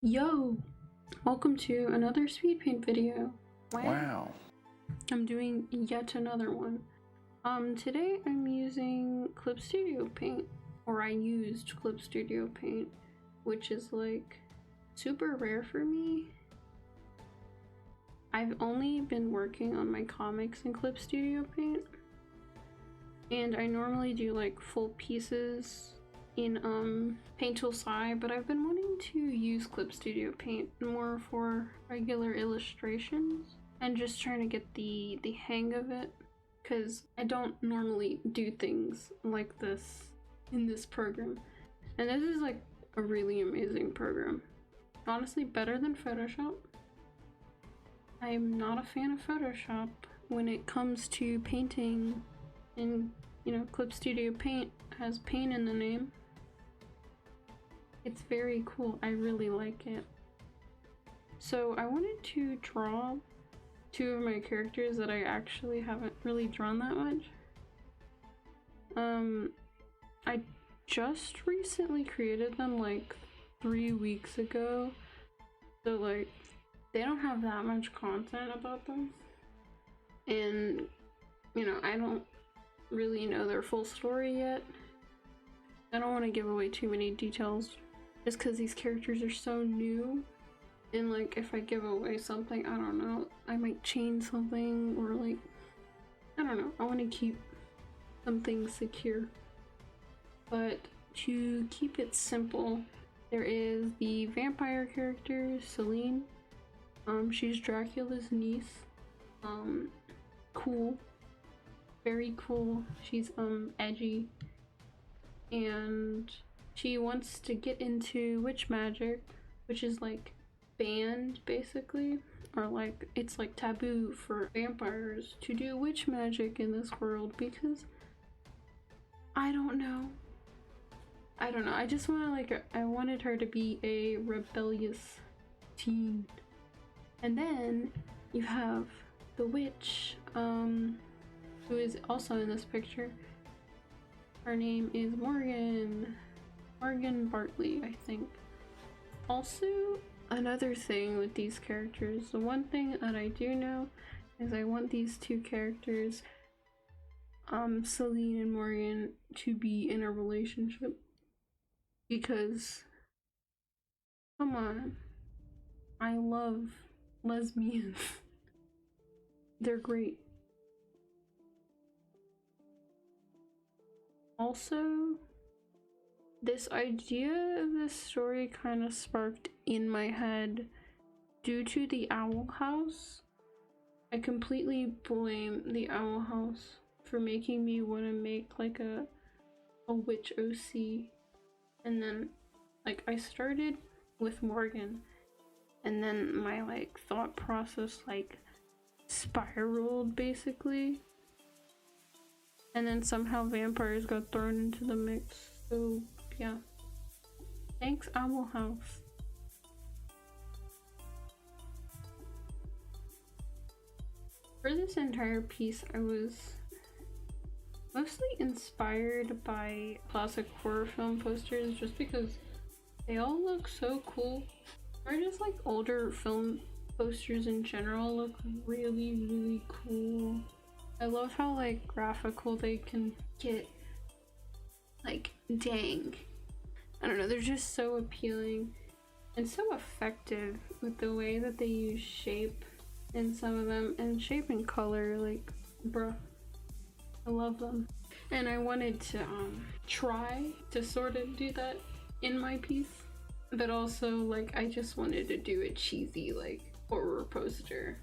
Yo! Welcome to another speed paint video. Wow. I'm doing yet another one. Today I'm using Clip Studio Paint, or I used Clip Studio Paint, which is like super rare for me. I've only been working on my comics in Clip Studio Paint, and I normally do like full pieces in Paint Tool Sai, but I've been wanting to use Clip Studio Paint more for regular illustrations and just trying to get the hang of it, because I don't normally do things like this in this program, and this is like a really amazing program. Honestly, better than Photoshop. I'm not a fan of Photoshop when it comes to painting, and you know, Clip Studio Paint has paint in the name. It's very cool. I really like it. So I wanted to draw two of my characters that I actually haven't really drawn that much. I just recently created them like 3 weeks ago, so like they don't have that much content about them, and you know, I don't really know their full story yet. I don't want to give away too many details just because these characters are so new, and like if I give away something, I don't know, I might change something, or like, I don't know, I want to keep something secure. But to keep it simple, there is the vampire character, Celine. She's Dracula's niece. Cool. Very cool. She's edgy. And she wants to get into witch magic, which is like banned basically, or like it's like taboo for vampires to do witch magic in this world, because I don't know, I just want to like, I wanted her to be a rebellious teen. And then you have the witch, who is also in this picture. Her name is Morgan Bartley, I think. Also, another thing with these characters, the one thing that I do know is I want these two characters, Celine and Morgan, to be in a relationship, because come on, I love lesbians. They're great. Also, this idea of this story kind of sparked in my head due to the Owl House. I completely blame the Owl House for making me want to make like a witch OC. And then like I started with Morgan, and then my like thought process like spiraled basically, and then somehow vampires got thrown into the mix. So yeah, thanks Owl House. For this entire piece, I was mostly inspired by classic horror film posters, just because they all look so cool. Or just like older film posters in general look really cool. I love how like graphical they can get. Like, dang, I don't know, they're just so appealing and so effective with the way that they use shape in some of them, and shape and color, like, bruh, I love them. And I wanted to try to sort of do that in my piece, but also like I just wanted to do a cheesy like horror poster,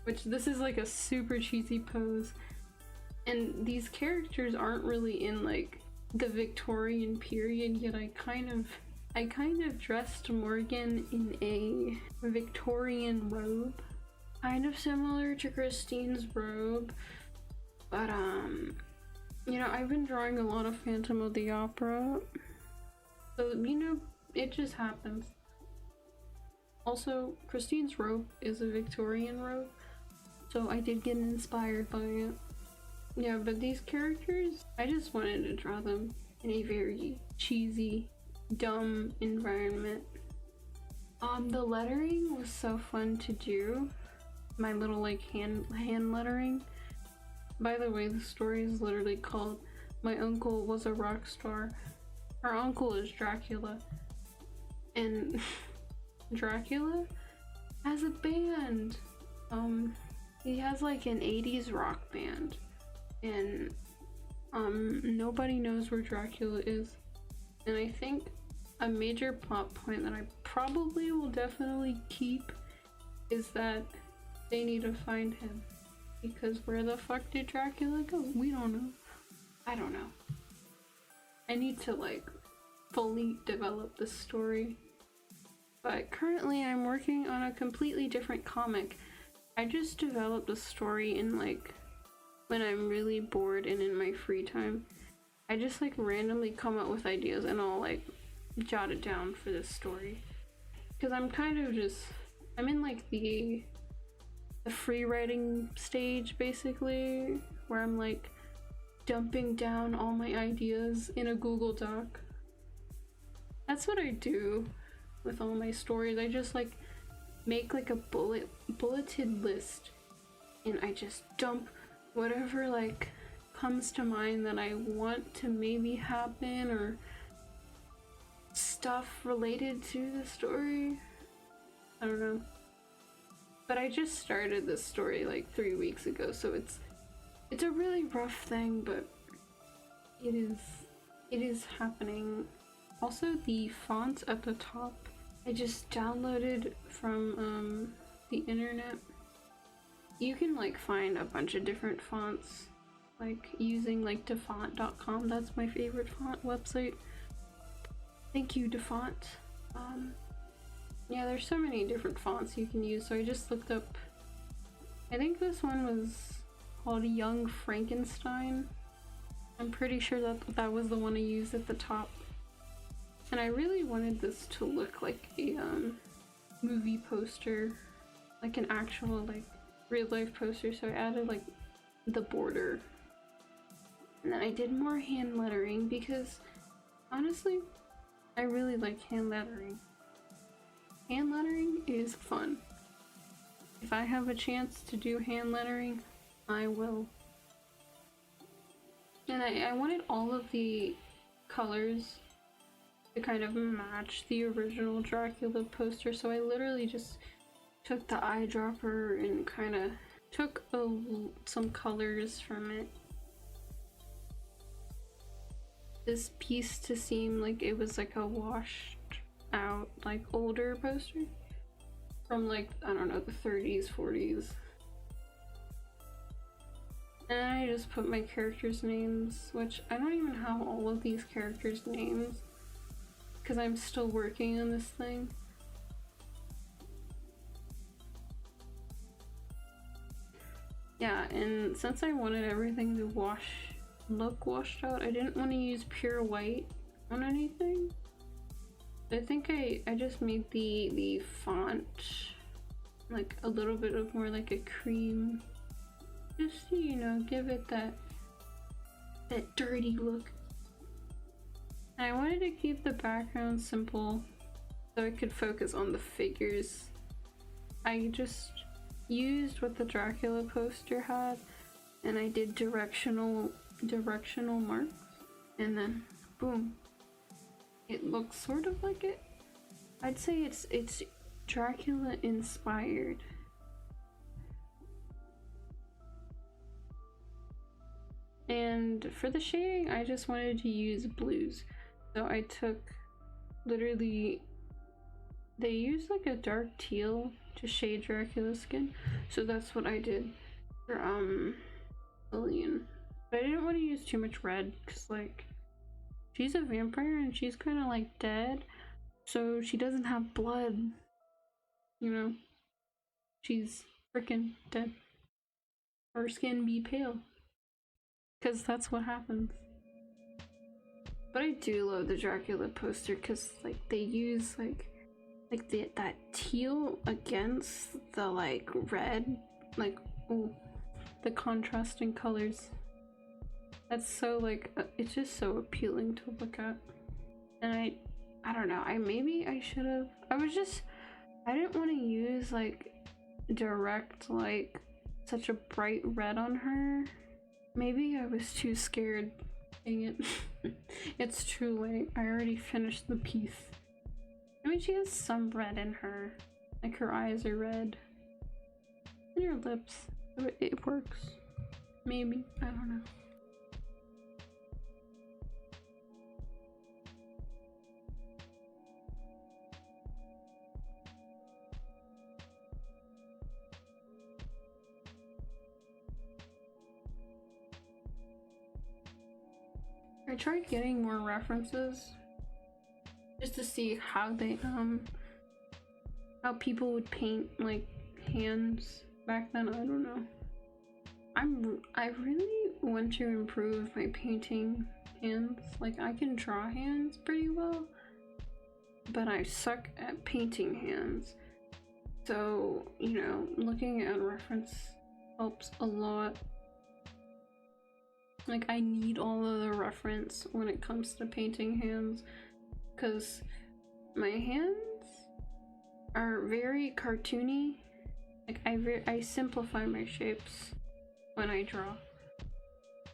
which this is like a super cheesy pose, and these characters aren't really in like the Victorian period, yet I kind of dressed Morgan in a Victorian robe, kind of similar to Christine's robe. But you know, I've been drawing a lot of Phantom of the Opera, so you know, it just happens. Also, Christine's robe is a Victorian robe, so I did get inspired by it. Yeah, but these characters, I just wanted to draw them in a very cheesy, dumb environment. The lettering was so fun to do. My little like hand lettering. By the way, the story is literally called My Uncle Was a Rock Star. Our uncle is Dracula. And Dracula has a band. He has like an 80s rock band. And nobody knows where Dracula is. And I think a major plot point that I probably will definitely keep is that they need to find him. Because where the fuck did Dracula go? We don't know. I don't know. I need to like fully develop this story. But currently I'm working on a completely different comic. I just developed a story in like when I'm really bored and in my free time. I just like randomly come up with ideas and I'll like jot it down for this story. Because I'm kind of just, I'm in like the free writing stage basically, where I'm like dumping down all my ideas in a Google Doc. That's what I do with all my stories. I just like make like a bulleted list and I just dump whatever like comes to mind that I want to maybe happen or stuff related to the story. I don't know. But I just started this story like 3 weeks ago, so it's a really rough thing, but it is happening. Also, the fonts at the top I just downloaded from the internet. You can like find a bunch of different fonts like using like dafont.com. That's my favorite font website. Thank you, Dafont. Yeah, there's so many different fonts you can use, so I just looked up. I think this one was called Young Frankenstein. I'm pretty sure that was the one I used at the top. And I really wanted this to look like a movie poster, like an actual like real life poster, so I added like the border. And then I did more hand lettering because honestly, I really like hand lettering. Hand lettering is fun. If I have a chance to do hand lettering, I will. And I wanted all of the colors to kind of match the original Dracula poster, so I literally just took the eyedropper and kind of took some colors from it. This piece to seem like it was like a washed out like older poster from like, I don't know, the 30s, 40s. And I just put my characters' names, which I don't even have all of these characters' names because I'm still working on this thing. Yeah, and since I wanted everything to look washed out, I didn't want to use pure white on anything. I think I just made the font like a little bit of more like a cream, just to, you know, give it that dirty look. And I wanted to keep the background simple so I could focus on the figures. I just used what the Dracula poster had and I did directional marks, and then boom. It looks sort of like it. I'd say it's Dracula inspired. And for the shading, I just wanted to use blues. So I took literally, they use like a dark teal to shade Dracula's skin. So that's what I did for Lillian. But I didn't want to use too much red because like she's a vampire and she's kind of like dead, so she doesn't have blood, you know. She's freaking dead. Her skin be pale, because that's what happens. But I do love the Dracula poster because like they use like that teal against the like red, like the contrasting colors. That's so like it's just so appealing to look at. And I don't know, maybe I should have, I was just I didn't want to use like direct, like such a bright red on her. Maybe I was too scared. Dang it. It's too late. I already finished the piece. I mean, she has some red in her. Like her eyes are red. And her lips. It works. Maybe. I don't know. I tried getting more references just to see how they how people would paint like hands back then. I don't know. I really want to improve my painting hands. Like I can draw hands pretty well, but I suck at painting hands. So, you know, looking at reference helps a lot. Like I need all of the reference when it comes to painting hands, because my hands are very cartoony. Like I simplify my shapes when I draw,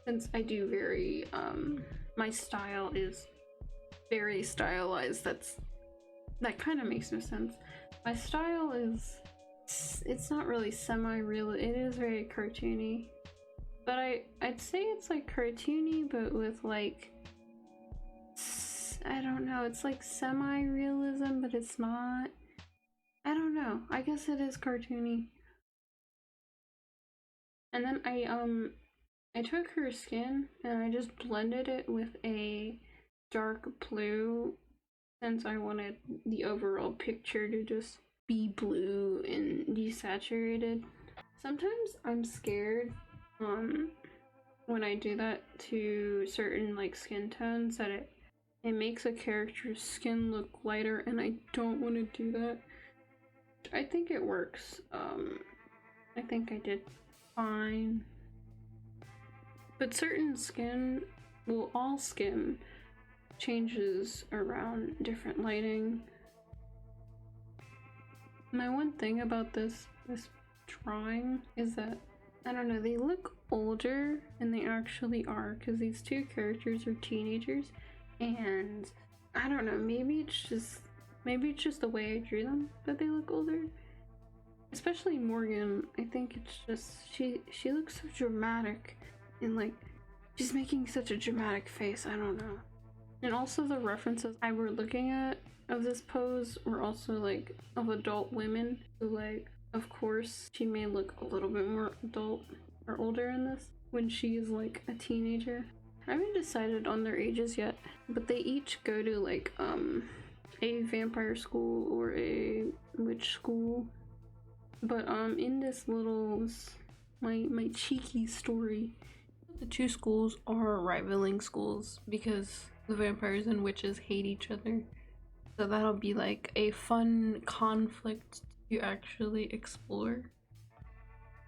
since I do very my style is very stylized. That kind of makes no sense. My style is, it's not really semi-real, it is very cartoony. But I'd say it's like cartoony, but with like, I don't know, it's like semi-realism, but it's not. I don't know. I guess it is cartoony. And then I took her skin and I just blended it with a dark blue, since I wanted the overall picture to just be blue and desaturated. Sometimes I'm scared when I do that to certain like skin tones that it makes a character's skin look lighter, and I don't want to do that. I think it works. I think I did fine. But certain skin, well, all skin changes around different lighting. My one thing about this drawing is that, I don't know, they look older than they actually are, because these two characters are teenagers, and I don't know, maybe it's just the way I drew them that they look older. Especially Morgan, I think it's just she looks so dramatic, and like she's making such a dramatic face. I don't know. And also the references I were looking at of this pose were also like of adult women, so like of course she may look a little bit more adult or older in this when she is like a teenager. I haven't decided on their ages yet, but they each go to like a vampire school or a witch school. But in this little my cheeky story, the two schools are rivaling schools because the vampires and witches hate each other. So that'll be like a fun conflict to actually explore.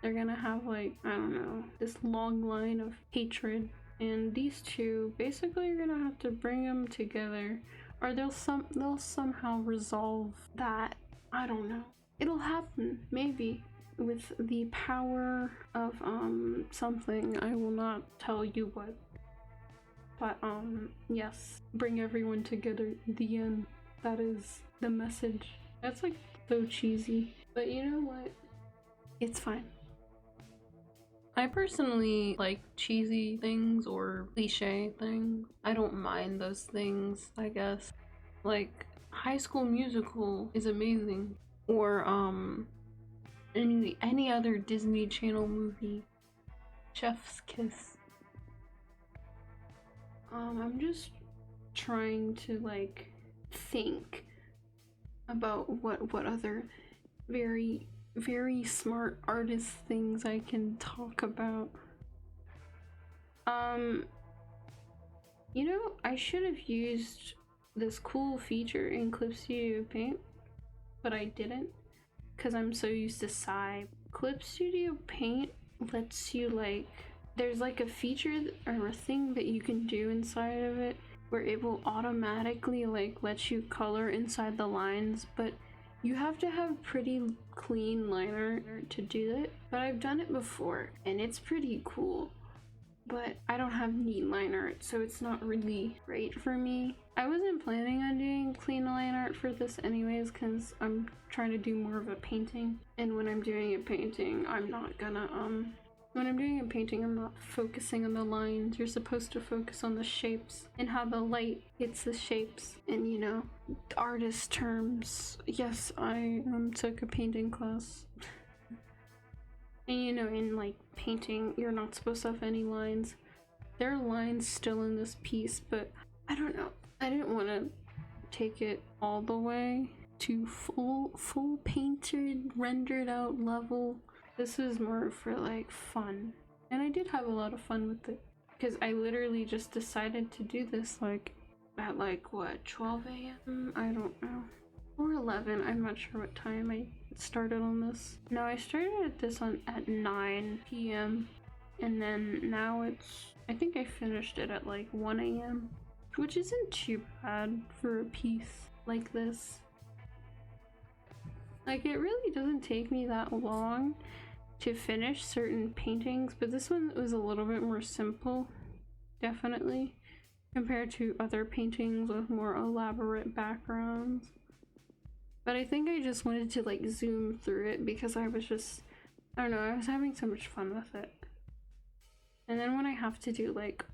They're gonna have like, I don't know, this long line of hatred, and these two basically are gonna have to bring them together, or they'll somehow resolve that. I don't know. It'll happen, maybe, with the power of something. I will not tell you what. But yes, bring everyone together. The end. That is the message. That's like so cheesy, but you know what? It's fine. I personally like cheesy things or cliche things. I don't mind those things, I guess. Like High School Musical is amazing, or any other Disney Channel movie. Chef's Kiss. I'm just trying to like think about what other very smart artist things I can talk about. You know, I should have used this cool feature in Clip Studio Paint, but I didn't, because I'm so used to Psy. Clip Studio Paint lets you like, there's like a feature or a thing that you can do inside of it where it will automatically like let you color inside the lines, but You have to have pretty clean liner to do it, but I've done it before and it's pretty cool. But I don't have neat line art, so it's not really great for me. I wasn't planning on doing clean line art for this anyways, because I'm trying to do more of a painting. And when I'm doing a painting, I'm not gonna, when I'm doing a painting, I'm not focusing on the lines. You're supposed to focus on the shapes and how the light hits the shapes. And you know, artist terms. Yes, I took a painting class. And you know, in like painting, you're not supposed to have any lines. There are lines still in this piece, but I don't know. I didn't want to take it all the way to full painted, rendered out level. This is more for like fun. And I did have a lot of fun with it, because I literally just decided to do this like at like what, 12 a.m? I don't know. Or 11, I'm not sure what time I started on this. No, I started at this at 9 p.m. and then now it's, I think I finished it at like 1 a.m. which isn't too bad for a piece like this. Like, it really doesn't take me that long to finish certain paintings, but this one was a little bit more simple, definitely, compared to other paintings with more elaborate backgrounds. But I think I just wanted to like zoom through it because I was just, I don't know, I was having so much fun with it. And then when I have to do like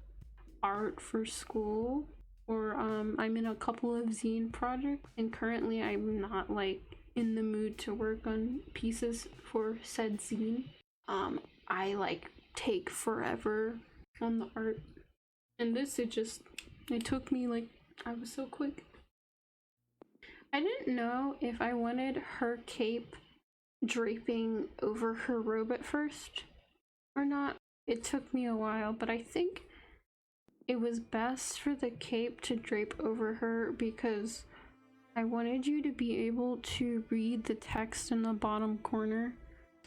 art for school, or I'm in a couple of zine projects, and currently I'm not like in the mood to work on pieces for said zine, I like take forever on the art. And this, it took me like, I was so quick. I didn't know if I wanted her cape draping over her robe at first or not. It took me a while, but I think it was best for the cape to drape over her because I wanted you to be able to read the text in the bottom corner.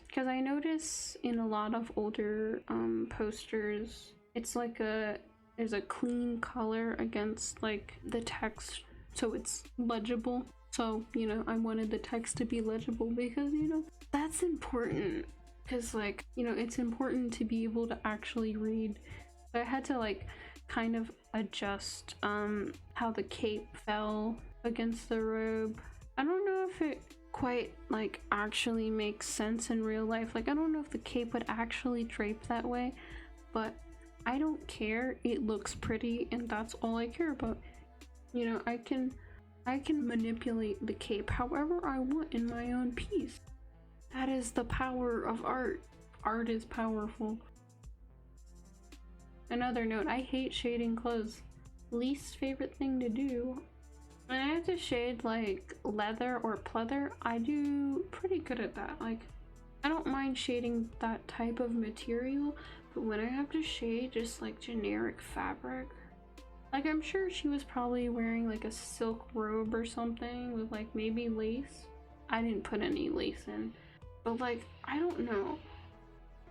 Because I notice in a lot of older posters, it's like there's a clean color against like the text, so it's legible. So, you know, I wanted the text to be legible because, you know, that's important. Because, like, you know, it's important to be able to actually read. So I had to, like, kind of adjust how the cape fell against the robe. I don't know if it quite, like, actually makes sense in real life. Like, I don't know if the cape would actually drape that way, but I don't care. It looks pretty, and that's all I care about. You know, I can manipulate the cape however I want in my own piece. That is the power of art. Art is powerful. Another note, I hate shading clothes. Least favorite thing to do. When I have to shade like leather or pleather, I do pretty good at that. Like, I don't mind shading that type of material, but when I have to shade just like generic fabric, like, I'm sure she was probably wearing like a silk robe or something with like maybe lace. I didn't put any lace in, but like, I don't know.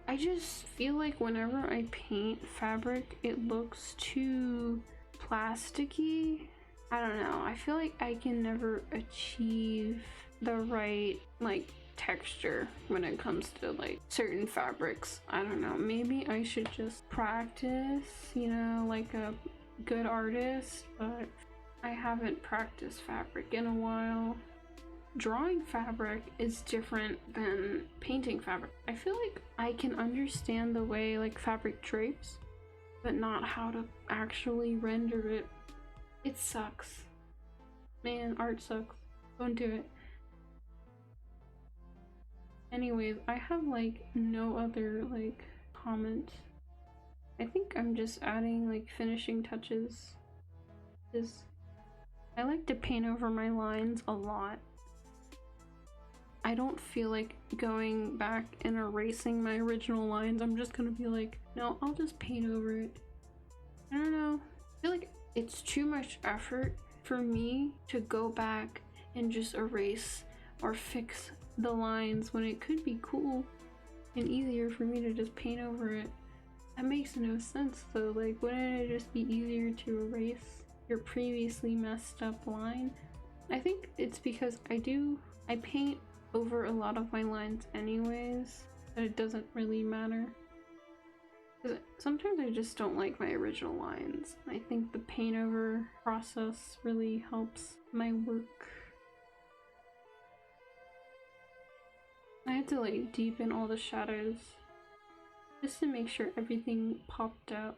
I just feel like whenever I paint fabric, it looks too plasticky. I don't know. I feel like I can never achieve the right like texture when it comes to like certain fabrics. I don't know. Maybe I should just practice, you know, like a good artist, but I haven't practiced fabric in a while. Drawing fabric is different than painting fabric. I feel like I can understand the way like fabric drapes, but not how to actually render it. It sucks. Man, art sucks. Don't do it. Anyways, I have like no other like comments. I think I'm just adding like finishing touches. I like to paint over my lines a lot. I don't feel like going back and erasing my original lines. I'm just gonna be like, no, I'll just paint over it. I don't know. I feel like it's too much effort for me to go back and just erase or fix the lines when it could be cool and easier for me to just paint over it. That makes no sense though. Like, wouldn't it just be easier to erase your previously messed up line? I think it's because I do I paint over a lot of my lines anyways, so it doesn't really matter. Because sometimes I just don't like my original lines. I think the paint over process really helps my work. I had to like deepen all the shadows just to make sure everything popped out.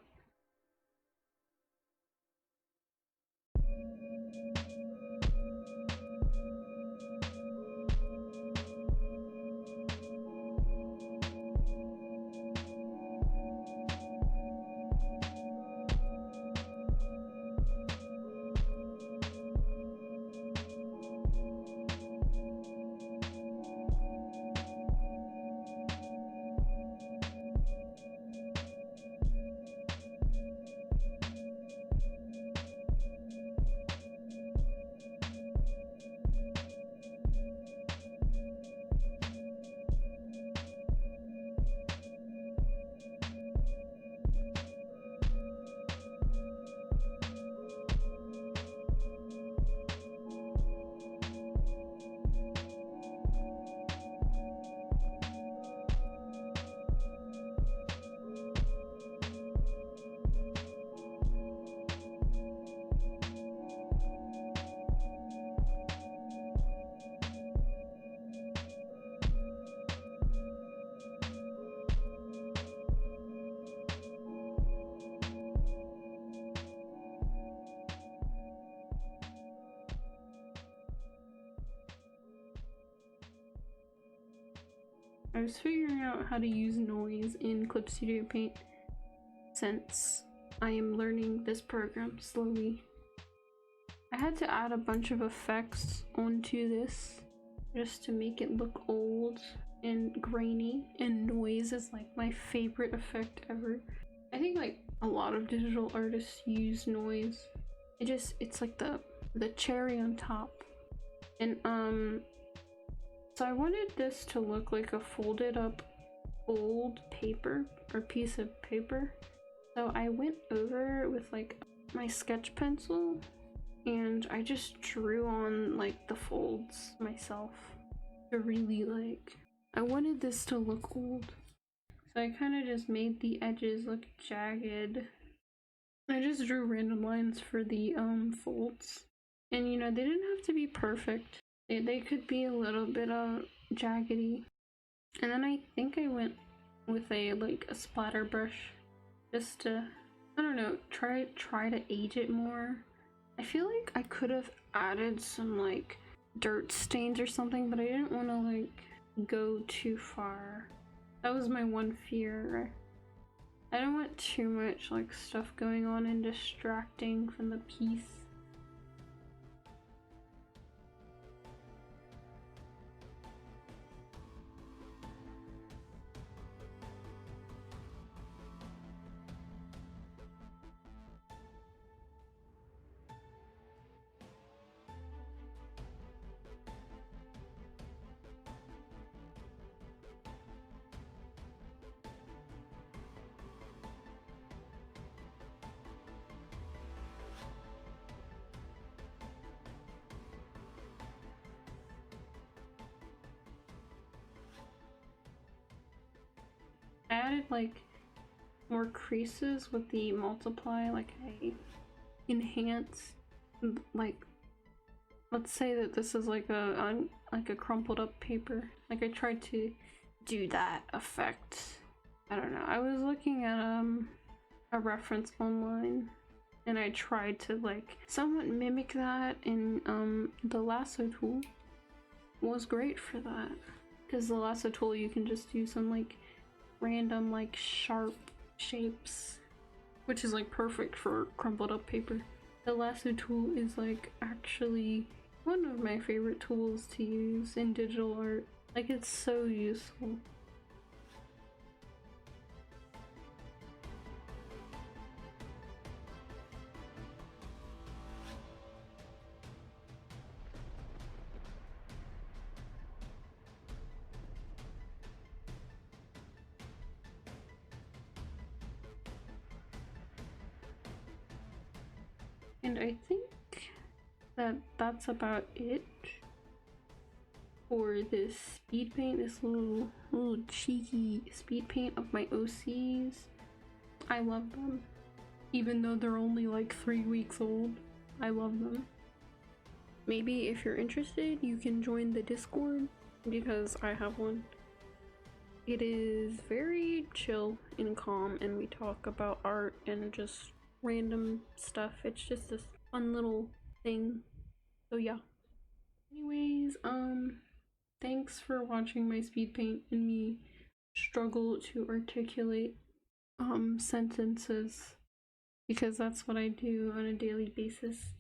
I was figuring out how to use noise in Clip Studio Paint since I am learning this program slowly. I had to add a bunch of effects onto this just to make it look old and grainy, and noise is like my favorite effect ever. I think like a lot of digital artists use noise. It's like the cherry on top. And so I wanted this to look like a folded up old paper or piece of paper. So I went over with like my sketch pencil and I just drew on like the folds myself to really like, I wanted this to look old. So I kind of just made the edges look jagged. I just drew random lines for the folds. And you know, they didn't have to be perfect. They could be a little bit jaggedy. And then I think I went with a splatter brush just to, I don't know, try to age it more. I feel like I could have added some like dirt stains or something, but I didn't want to like go too far. That was my one fear. I don't want too much like stuff going on and distracting from the piece. I added like more creases with the multiply, like I enhance, like let's say that this is like a crumpled up paper. Like I tried to do that effect. I don't know. I was looking at a reference online and I tried to like somewhat mimic that, and the lasso tool was great for that. Because the lasso tool, you can just do some like random like sharp shapes, which is like perfect for crumpled up paper. The lasso tool is like actually one of my favorite tools to use in digital art. Like it's so useful. And I think that that's about it. for this speed paint, this little cheeky speed paint of my OCs. I love them. Even though they're only like 3 weeks old, I love them. Maybe if you're interested, you can join the Discord because I have one. It is very chill and calm, and we talk about art and just random stuff. It's just this fun little thing. So yeah. Anyways, thanks for watching my speed paint and me struggle to articulate sentences, because that's what I do on a daily basis.